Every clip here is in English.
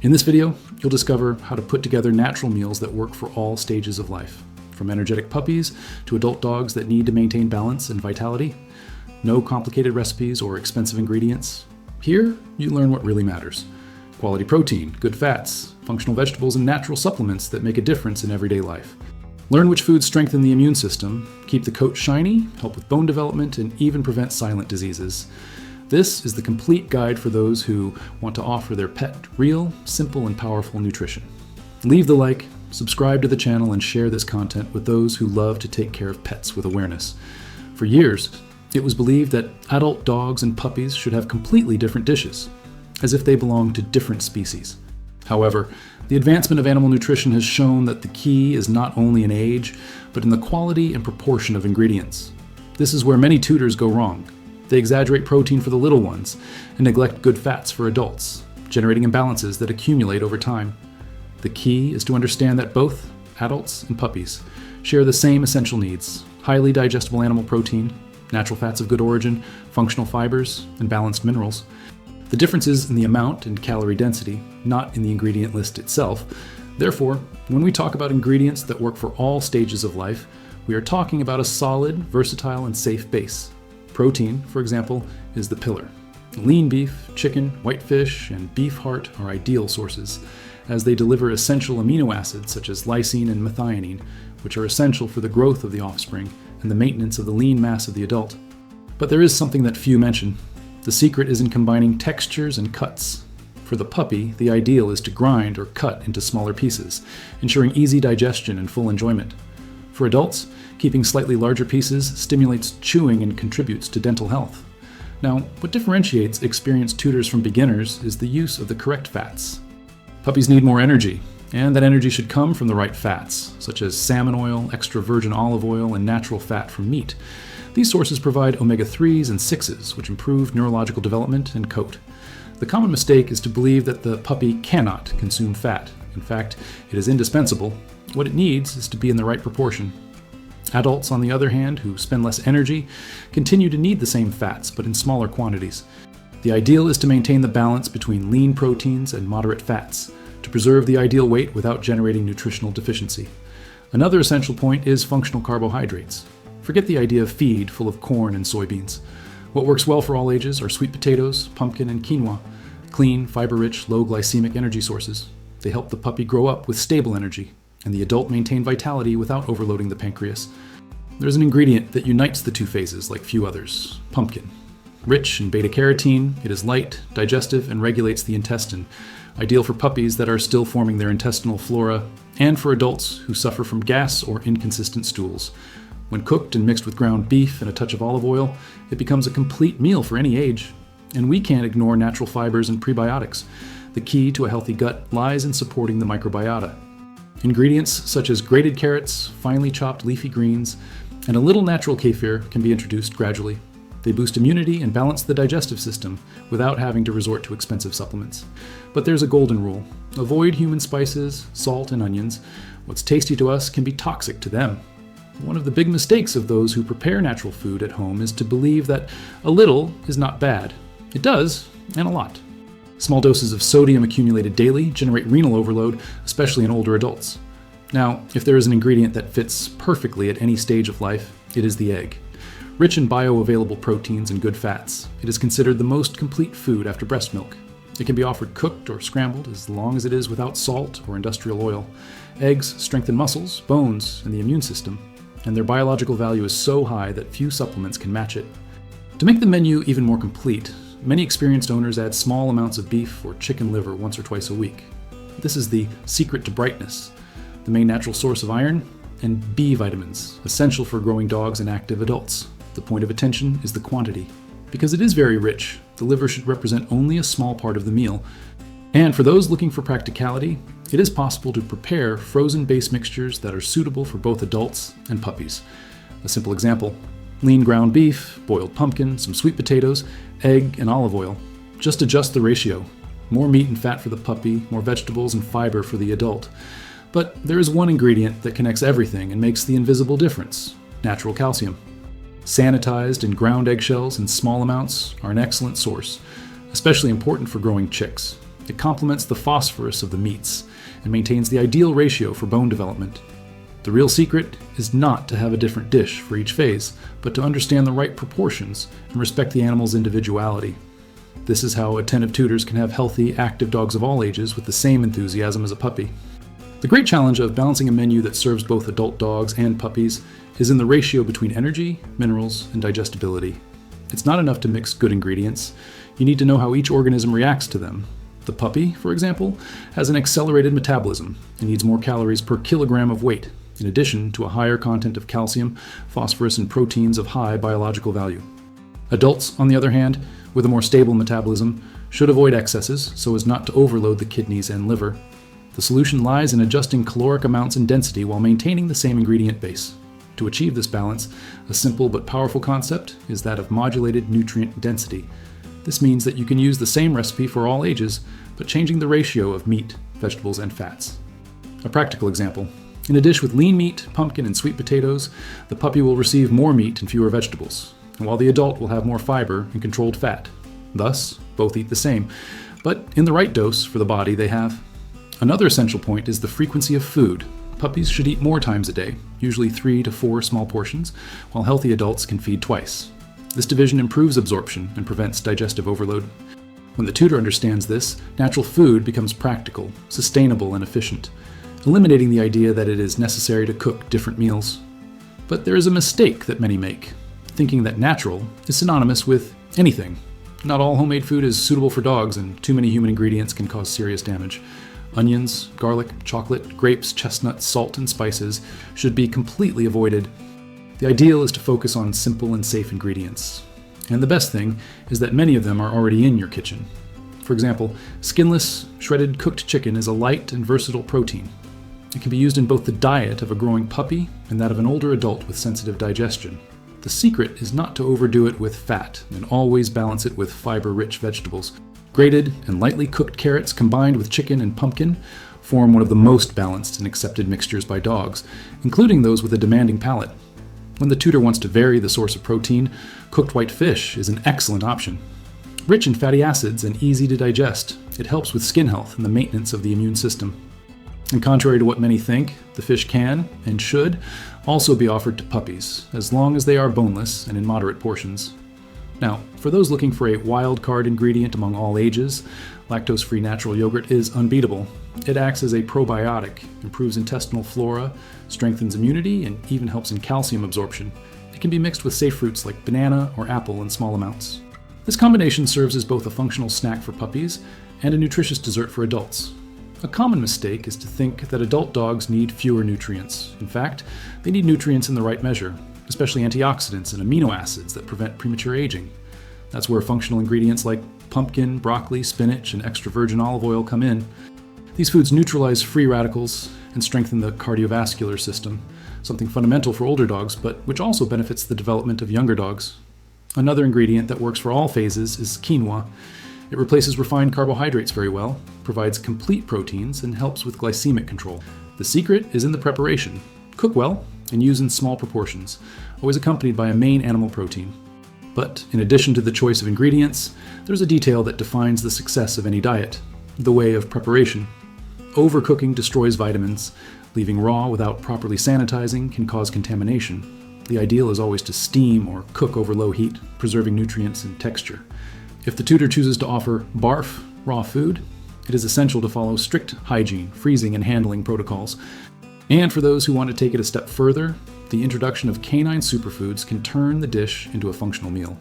In this video, you'll discover how to put together natural meals that work for all stages of life, from energetic puppies to adult dogs that need to maintain balance and vitality. No complicated recipes or expensive ingredients. Here, you learn what really matters. Quality protein, good fats, functional vegetables, and natural supplements that make a difference in everyday life. Learn which foods strengthen the immune system, keep the coat shiny, help with bone development, and even prevent silent diseases. This is the complete guide for those who want to offer their pet real, simple, and powerful nutrition. Leave the like, subscribe to the channel, and share this content with those who love to take care of pets with awareness. For years, it was believed that adult dogs and puppies should have completely different dishes, as if they belonged to different species. However, the advancement of animal nutrition has shown that the key is not only in age, but in the quality and proportion of ingredients. This is where many tutors go wrong. They exaggerate protein for the little ones and neglect good fats for adults, generating imbalances that accumulate over time. The key is to understand that both adults and puppies share the same essential needs: highly digestible animal protein, natural fats of good origin, functional fibers, and balanced minerals. The difference is in the amount and calorie density, not in the ingredient list itself. Therefore, when we talk about ingredients that work for all stages of life, we are talking about a solid, versatile, and safe base. Protein, for example, is the pillar. Lean beef, chicken, whitefish, and beef heart are ideal sources, as they deliver essential amino acids such as lysine and methionine, which are essential for the growth of the offspring and the maintenance of the lean mass of the adult. But there is something that few mention. The secret is in combining textures and cuts. For the puppy, the ideal is to grind or cut into smaller pieces, ensuring easy digestion and full enjoyment. For adults, keeping slightly larger pieces stimulates chewing and contributes to dental health. Now, what differentiates experienced tutors from beginners is the use of the correct fats. Puppies need more energy, and that energy should come from the right fats, such as salmon oil, extra virgin olive oil, and natural fat from meat. These sources provide omega-3s and 6s, which improve neurological development and coat. The common mistake is to believe that the puppy cannot consume fat. In fact, it is indispensable. What it needs is to be in the right proportion. Adults, on the other hand, who spend less energy, continue to need the same fats, but in smaller quantities. The ideal is to maintain the balance between lean proteins and moderate fats, to preserve the ideal weight without generating nutritional deficiency. Another essential point is functional carbohydrates. Forget the idea of feed full of corn and soybeans. What works well for all ages are sweet potatoes, pumpkin, and quinoa, clean, fiber-rich, low glycemic energy sources. They help the puppy grow up with stable energy, and the adult maintain vitality without overloading the pancreas. There's an ingredient that unites the two phases like few others: pumpkin. Rich in beta-carotene, it is light, digestive, and regulates the intestine, ideal for puppies that are still forming their intestinal flora, and for adults who suffer from gas or inconsistent stools. When cooked and mixed with ground beef and a touch of olive oil, it becomes a complete meal for any age. And we can't ignore natural fibers and prebiotics. The key to a healthy gut lies in supporting the microbiota. Ingredients such as grated carrots, finely chopped leafy greens, and a little natural kefir can be introduced gradually. They boost immunity and balance the digestive system without having to resort to expensive supplements. But there's a golden rule. Avoid human spices, salt, and onions. What's tasty to us can be toxic to them. One of the big mistakes of those who prepare natural food at home is to believe that a little is not bad. It does, and a lot. Small doses of sodium accumulated daily generate renal overload, especially in older adults. Now, if there is an ingredient that fits perfectly at any stage of life, it is the egg. Rich in bioavailable proteins and good fats, it is considered the most complete food after breast milk. It can be offered cooked or scrambled as long as it is without salt or industrial oil. Eggs strengthen muscles, bones, and the immune system, and their biological value is so high that few supplements can match it. To make the menu even more complete, many experienced owners add small amounts of beef or chicken liver once or twice a week. This is the secret to brightness, the main natural source of iron, and B vitamins, essential for growing dogs and active adults. The point of attention is the quantity. Because it is very rich, the liver should represent only a small part of the meal. And for those looking for practicality, it is possible to prepare frozen base mixtures that are suitable for both adults and puppies. A simple example: lean ground beef, boiled pumpkin, some sweet potatoes, egg, and olive oil. Just adjust the ratio. More meat and fat for the puppy, more vegetables and fiber for the adult. But there is one ingredient that connects everything and makes the invisible difference: natural calcium. Sanitized and ground eggshells in small amounts are an excellent source, especially important for growing chicks. It complements the phosphorus of the meats and maintains the ideal ratio for bone development. The real secret is not to have a different dish for each phase, but to understand the right proportions and respect the animal's individuality. This is how attentive tutors can have healthy, active dogs of all ages with the same enthusiasm as a puppy. The great challenge of balancing a menu that serves both adult dogs and puppies is in the ratio between energy, minerals, and digestibility. It's not enough to mix good ingredients. You need to know how each organism reacts to them. The puppy, for example, has an accelerated metabolism and needs more calories per kilogram of weight, in addition to a higher content of calcium, phosphorus, and proteins of high biological value. Adults, on the other hand, with a more stable metabolism, should avoid excesses so as not to overload the kidneys and liver. The solution lies in adjusting caloric amounts and density while maintaining the same ingredient base. To achieve this balance, a simple but powerful concept is that of modulated nutrient density. This means that you can use the same recipe for all ages, but changing the ratio of meat, vegetables, and fats. A practical example. In a dish with lean meat, pumpkin, and sweet potatoes, the puppy will receive more meat and fewer vegetables, and while the adult will have more fiber and controlled fat. Thus, both eat the same, but in the right dose for the body they have. Another essential point is the frequency of food. Puppies should eat more times a day, usually 3 to 4 small portions, while healthy adults can feed twice. This division improves absorption and prevents digestive overload. When the tutor understands this, natural food becomes practical, sustainable, and efficient, eliminating the idea that it is necessary to cook different meals. But there is a mistake that many make, thinking that natural is synonymous with anything. Not all homemade food is suitable for dogs, and too many human ingredients can cause serious damage. Onions, garlic, chocolate, grapes, chestnuts, salt, and spices should be completely avoided. The ideal is to focus on simple and safe ingredients. And the best thing is that many of them are already in your kitchen. For example, skinless, shredded cooked chicken is a light and versatile protein. It can be used in both the diet of a growing puppy and that of an older adult with sensitive digestion. The secret is not to overdo it with fat and always balance it with fiber-rich vegetables. Grated and lightly cooked carrots combined with chicken and pumpkin form one of the most balanced and accepted mixtures by dogs, including those with a demanding palate. When the tutor wants to vary the source of protein, cooked white fish is an excellent option. Rich in fatty acids and easy to digest, it helps with skin health and the maintenance of the immune system. And contrary to what many think, the fish can, and should, also be offered to puppies, as long as they are boneless and in moderate portions. Now, for those looking for a wild card ingredient among all ages, lactose-free natural yogurt is unbeatable. It acts as a probiotic, improves intestinal flora, strengthens immunity, and even helps in calcium absorption. It can be mixed with safe fruits like banana or apple in small amounts. This combination serves as both a functional snack for puppies and a nutritious dessert for adults. A common mistake is to think that adult dogs need fewer nutrients. In fact, they need nutrients in the right measure, especially antioxidants and amino acids that prevent premature aging. That's where functional ingredients like pumpkin, broccoli, spinach, and extra virgin olive oil come in. These foods neutralize free radicals and strengthen the cardiovascular system, something fundamental for older dogs, but which also benefits the development of younger dogs. Another ingredient that works for all phases is quinoa. It replaces refined carbohydrates very well, provides complete proteins, and helps with glycemic control. The secret is in the preparation. Cook well and use in small proportions, always accompanied by a main animal protein. But in addition to the choice of ingredients, there's a detail that defines the success of any diet: the way of preparation. Overcooking destroys vitamins. Leaving raw without properly sanitizing can cause contamination. The ideal is always to steam or cook over low heat, preserving nutrients and texture. If the tutor chooses to offer BARF, raw food, it is essential to follow strict hygiene, freezing, and handling protocols. And for those who want to take it a step further, the introduction of canine superfoods can turn the dish into a functional meal.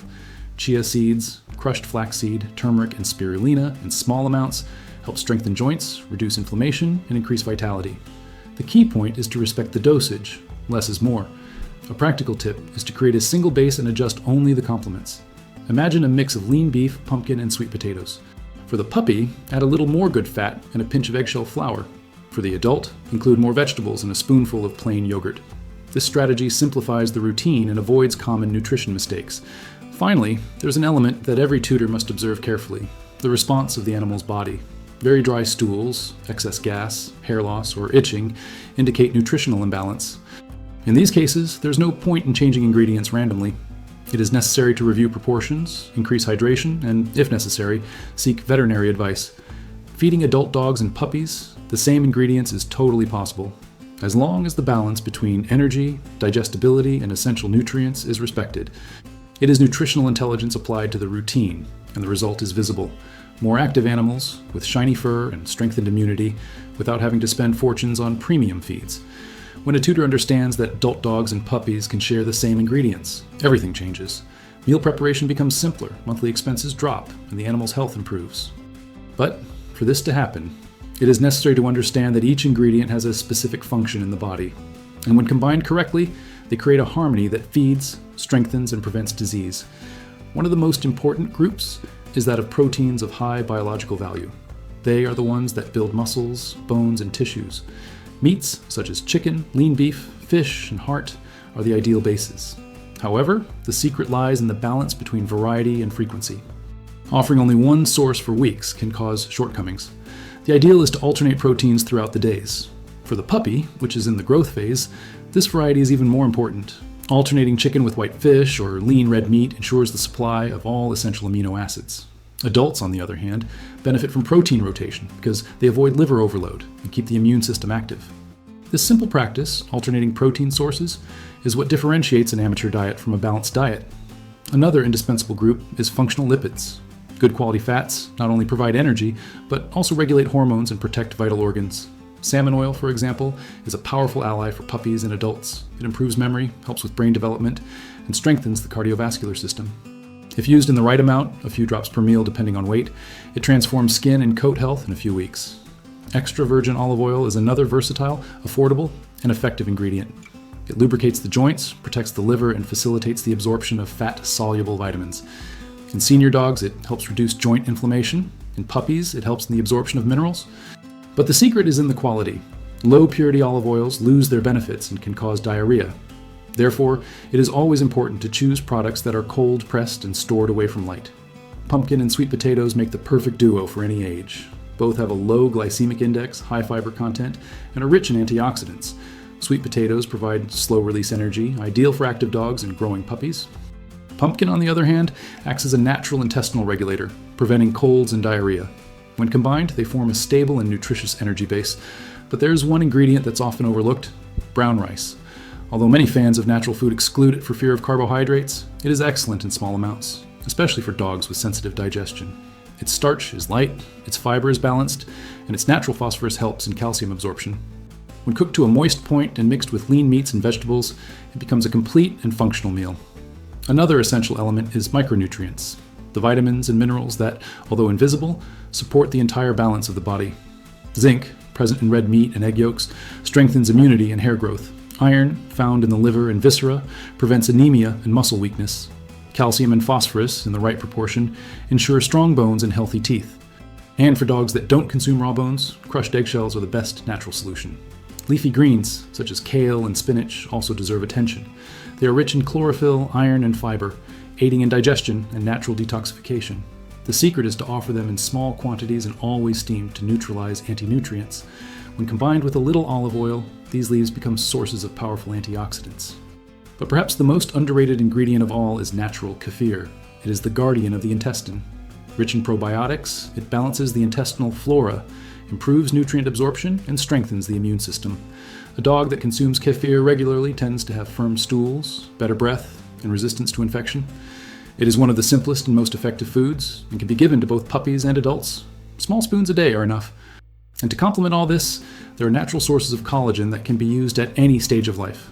Chia seeds, crushed flaxseed, turmeric, and spirulina in small amounts help strengthen joints, reduce inflammation, and increase vitality. The key point is to respect the dosage. Less is more. A practical tip is to create a single base and adjust only the complements. Imagine a mix of lean beef, pumpkin, and sweet potatoes. For the puppy, add a little more good fat and a pinch of eggshell flour. For the adult, include more vegetables and a spoonful of plain yogurt. This strategy simplifies the routine and avoids common nutrition mistakes. Finally, there's an element that every tutor must observe carefully: the response of the animal's body. Very dry stools, excess gas, hair loss, or itching indicate nutritional imbalance. In these cases, there's no point in changing ingredients randomly. It is necessary to review proportions, increase hydration, and, if necessary, seek veterinary advice. Feeding adult dogs and puppies the same ingredients is totally possible, as long as the balance between energy, digestibility, and essential nutrients is respected. It is nutritional intelligence applied to the routine, and the result is visible. More active animals, with shiny fur and strengthened immunity, without having to spend fortunes on premium feeds. When a tutor understands that adult dogs and puppies can share the same ingredients, everything changes. Meal preparation becomes simpler, monthly expenses drop, and the animal's health improves. But for this to happen, it is necessary to understand that each ingredient has a specific function in the body, and when combined correctly, they create a harmony that feeds, strengthens, and prevents disease. One of the most important groups is that of proteins of high biological value. They are the ones that build muscles, bones, and tissues. Meats, such as chicken, lean beef, fish, and heart, are the ideal bases. However, the secret lies in the balance between variety and frequency. Offering only one source for weeks can cause shortcomings. The ideal is to alternate proteins throughout the days. For the puppy, which is in the growth phase, this variety is even more important. Alternating chicken with white fish or lean red meat ensures the supply of all essential amino acids. Adults, on the other hand, benefit from protein rotation because they avoid liver overload and keep the immune system active. This simple practice, alternating protein sources, is what differentiates an amateur diet from a balanced diet. Another indispensable group is functional lipids. Good quality fats not only provide energy, but also regulate hormones and protect vital organs. Salmon oil, for example, is a powerful ally for puppies and adults. It improves memory, helps with brain development, and strengthens the cardiovascular system. If used in the right amount, a few drops per meal depending on weight, it transforms skin and coat health in a few weeks. Extra virgin olive oil is another versatile, affordable, and effective ingredient. It lubricates the joints, protects the liver, and facilitates the absorption of fat-soluble vitamins. In senior dogs, it helps reduce joint inflammation. In puppies, it helps in the absorption of minerals. But the secret is in the quality. Low-purity olive oils lose their benefits and can cause diarrhea. Therefore, it is always important to choose products that are cold-pressed and stored away from light. Pumpkin and sweet potatoes make the perfect duo for any age. Both have a low glycemic index, high fiber content, and are rich in antioxidants. Sweet potatoes provide slow-release energy, ideal for active dogs and growing puppies. Pumpkin, on the other hand, acts as a natural intestinal regulator, preventing colds and diarrhea. When combined, they form a stable and nutritious energy base. But there's one ingredient that's often overlooked: brown rice. Although many fans of natural food exclude it for fear of carbohydrates, it is excellent in small amounts, especially for dogs with sensitive digestion. Its starch is light, its fiber is balanced, and its natural phosphorus helps in calcium absorption. When cooked to a moist point and mixed with lean meats and vegetables, it becomes a complete and functional meal. Another essential element is micronutrients, the vitamins and minerals that, although invisible, support the entire balance of the body. Zinc, present in red meat and egg yolks, strengthens immunity and hair growth. Iron, found in the liver and viscera, prevents anemia and muscle weakness. Calcium and phosphorus, in the right proportion, ensure strong bones and healthy teeth. And for dogs that don't consume raw bones, crushed eggshells are the best natural solution. Leafy greens, such as kale and spinach, also deserve attention. They are rich in chlorophyll, iron, and fiber, aiding in digestion and natural detoxification. The secret is to offer them in small quantities and always steamed to neutralize anti-nutrients. When combined with a little olive oil, these leaves become sources of powerful antioxidants. But perhaps the most underrated ingredient of all is natural kefir. It is the guardian of the intestine. Rich in probiotics, it balances the intestinal flora, improves nutrient absorption, and strengthens the immune system. A dog that consumes kefir regularly tends to have firm stools, better breath, and resistance to infection. It is one of the simplest and most effective foods, and can be given to both puppies and adults. Small spoons a day are enough. And to complement all this, there are natural sources of collagen that can be used at any stage of life.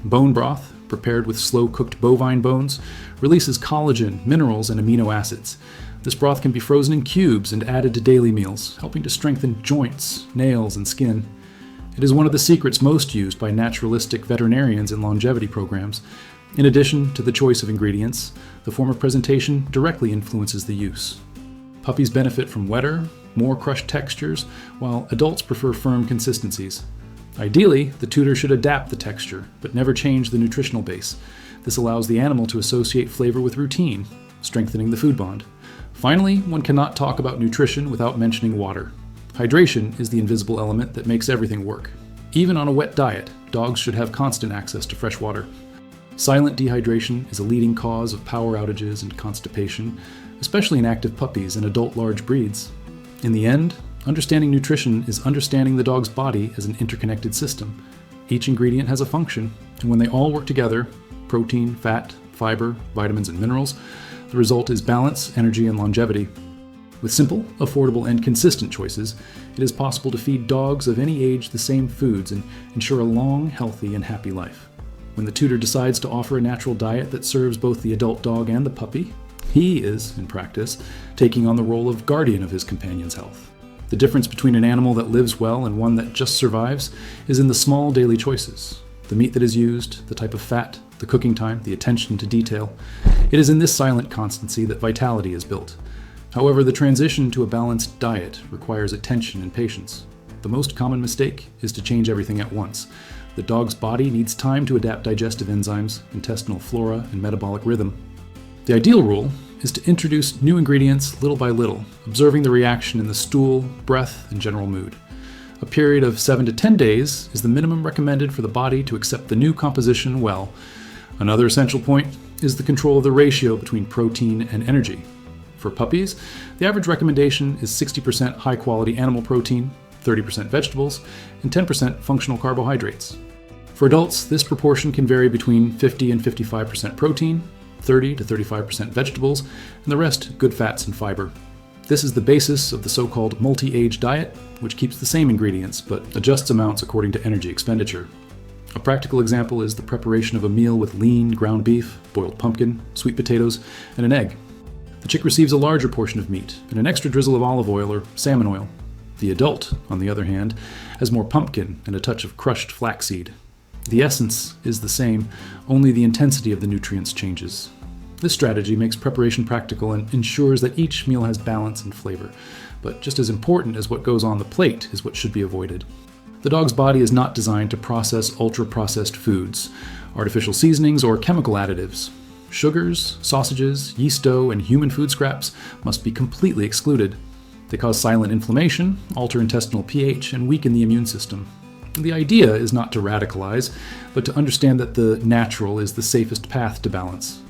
Bone broth, prepared with slow-cooked bovine bones, releases collagen, minerals, and amino acids. This broth can be frozen in cubes and added to daily meals, helping to strengthen joints, nails, and skin. It is one of the secrets most used by naturalistic veterinarians in longevity programs. In addition to the choice of ingredients, the form of presentation directly influences the use. Puppies benefit from wetter, more crushed textures, while adults prefer firm consistencies. Ideally, the tutor should adapt the texture, but never change the nutritional base. This allows the animal to associate flavor with routine, strengthening the food bond. Finally, one cannot talk about nutrition without mentioning water. Hydration is the invisible element that makes everything work. Even on a wet diet, dogs should have constant access to fresh water. Silent dehydration is a leading cause of power outages and constipation, especially in active puppies and adult large breeds. In the end, Understanding nutrition is understanding the dog's body as an interconnected system. Each ingredient has a function, and when they all work together, protein, fat, fiber, vitamins, and minerals, the result is balance, energy, and longevity. With simple, affordable, and consistent choices, it is possible to feed dogs of any age the same foods and ensure a long, healthy, and happy life. When the tutor decides to offer a natural diet that serves both the adult dog and the puppy, he is, in practice, taking on the role of guardian of his companion's health. The difference between an animal that lives well and one that just survives is in the small daily choices. The meat that is used, the type of fat, the cooking time, the attention to detail. It is in this silent constancy that vitality is built. However, the transition to a balanced diet requires attention and patience. The most common mistake is to change everything at once. The dog's body needs time to adapt digestive enzymes, intestinal flora, and metabolic rhythm. The ideal rule is to introduce new ingredients little by little, observing the reaction in the stool, breath, and general mood. A period of 7 to 10 days is the minimum recommended for the body to accept the new composition well. Another essential point is the control of the ratio between protein and energy. For puppies, the average recommendation is 60% high-quality animal protein, 30% vegetables, and 10% functional carbohydrates. For adults, this proportion can vary between 50 and 55% protein, 30 to 35% vegetables, and the rest good fats and fiber. This is the basis of the so-called multi-age diet, which keeps the same ingredients but adjusts amounts according to energy expenditure. A practical example is the preparation of a meal with lean ground beef, boiled pumpkin, sweet potatoes, and an egg. The chick receives a larger portion of meat and an extra drizzle of olive oil or salmon oil. The adult, on the other hand, has more pumpkin and a touch of crushed flaxseed. The essence is the same, only the intensity of the nutrients changes. This strategy makes preparation practical and ensures that each meal has balance and flavor. But just as important as what goes on the plate is what should be avoided. The dog's body is not designed to process ultra-processed foods, artificial seasonings, or chemical additives. Sugars, sausages, yeast dough, and human food scraps must be completely excluded. They cause silent inflammation, alter intestinal pH, and weaken the immune system. The idea is not to radicalize, but to understand that the natural is the safest path to balance.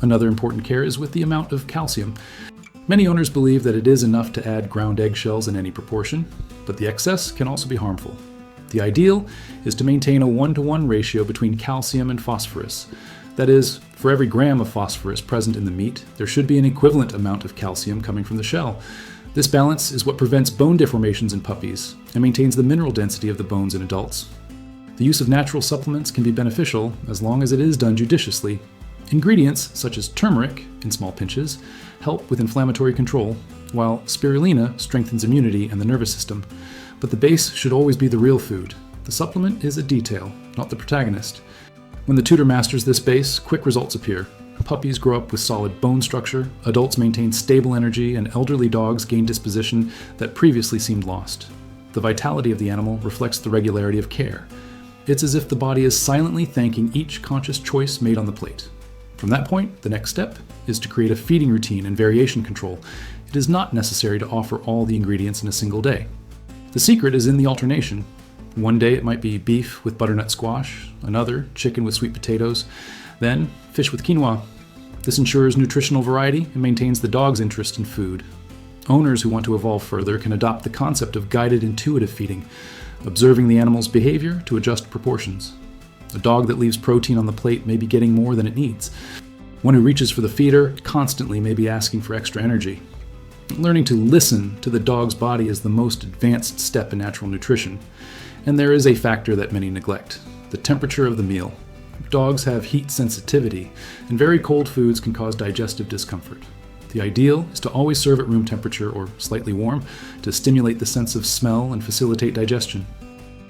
Another important care is with the amount of calcium. Many owners believe that it is enough to add ground eggshells in any proportion, but the excess can also be harmful. The ideal is to maintain a 1-to-1 ratio between calcium and phosphorus. That is, for every gram of phosphorus present in the meat, there should be an equivalent amount of calcium coming from the shell. This balance is what prevents bone deformations in puppies and maintains the mineral density of the bones in adults. The use of natural supplements can be beneficial as long as it is done judiciously. Ingredients, such as turmeric, in small pinches, help with inflammatory control, while spirulina strengthens immunity and the nervous system. But the base should always be the real food. The supplement is a detail, not the protagonist. When the tutor masters this base, quick results appear. Puppies grow up with solid bone structure, adults maintain stable energy, and elderly dogs gain disposition that previously seemed lost. The vitality of the animal reflects the regularity of care. It's as if the body is silently thanking each conscious choice made on the plate. From that point, the next step is to create a feeding routine and variation control. It is not necessary to offer all the ingredients in a single day. The secret is in the alternation. One day it might be beef with butternut squash, another chicken with sweet potatoes, then fish with quinoa. This ensures nutritional variety and maintains the dog's interest in food. Owners who want to evolve further can adopt the concept of guided intuitive feeding, observing the animal's behavior to adjust proportions. A dog that leaves protein on the plate may be getting more than it needs. One who reaches for the feeder constantly may be asking for extra energy. Learning to listen to the dog's body is the most advanced step in natural nutrition. And there is a factor that many neglect: the temperature of the meal. Dogs have heat sensitivity, and very cold foods can cause digestive discomfort. The ideal is to always serve at room temperature or slightly warm to stimulate the sense of smell and facilitate digestion.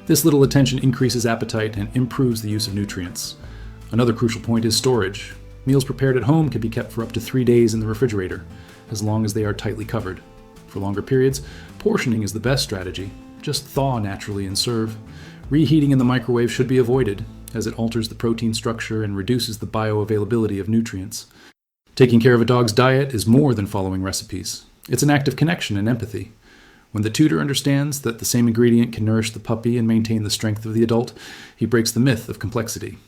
This little attention increases appetite and improves the use of nutrients. Another crucial point is storage. Meals prepared at home can be kept for up to 3 days in the refrigerator, as long as they are tightly covered. For longer periods, portioning is the best strategy. Just thaw naturally and serve. Reheating in the microwave should be avoided, as it alters the protein structure and reduces the bioavailability of nutrients. Taking care of a dog's diet is more than following recipes. It's an act of connection and empathy. When the tutor understands that the same ingredient can nourish the puppy and maintain the strength of the adult, he breaks the myth of complexity.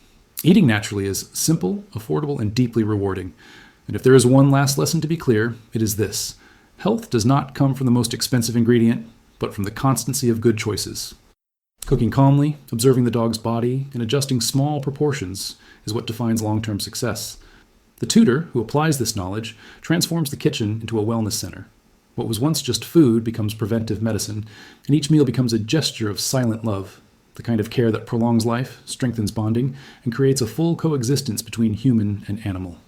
Eating naturally is simple, affordable, and deeply rewarding. And if there is one last lesson to be clear, it is this: health does not come from the most expensive ingredient, but from the constancy of good choices. Cooking calmly, observing the dog's body, and adjusting small proportions is what defines long-term success. The tutor, who applies this knowledge, transforms the kitchen into a wellness center. What was once just food becomes preventive medicine, and each meal becomes a gesture of silent love, the kind of care that prolongs life, strengthens bonding, and creates a full coexistence between human and animal.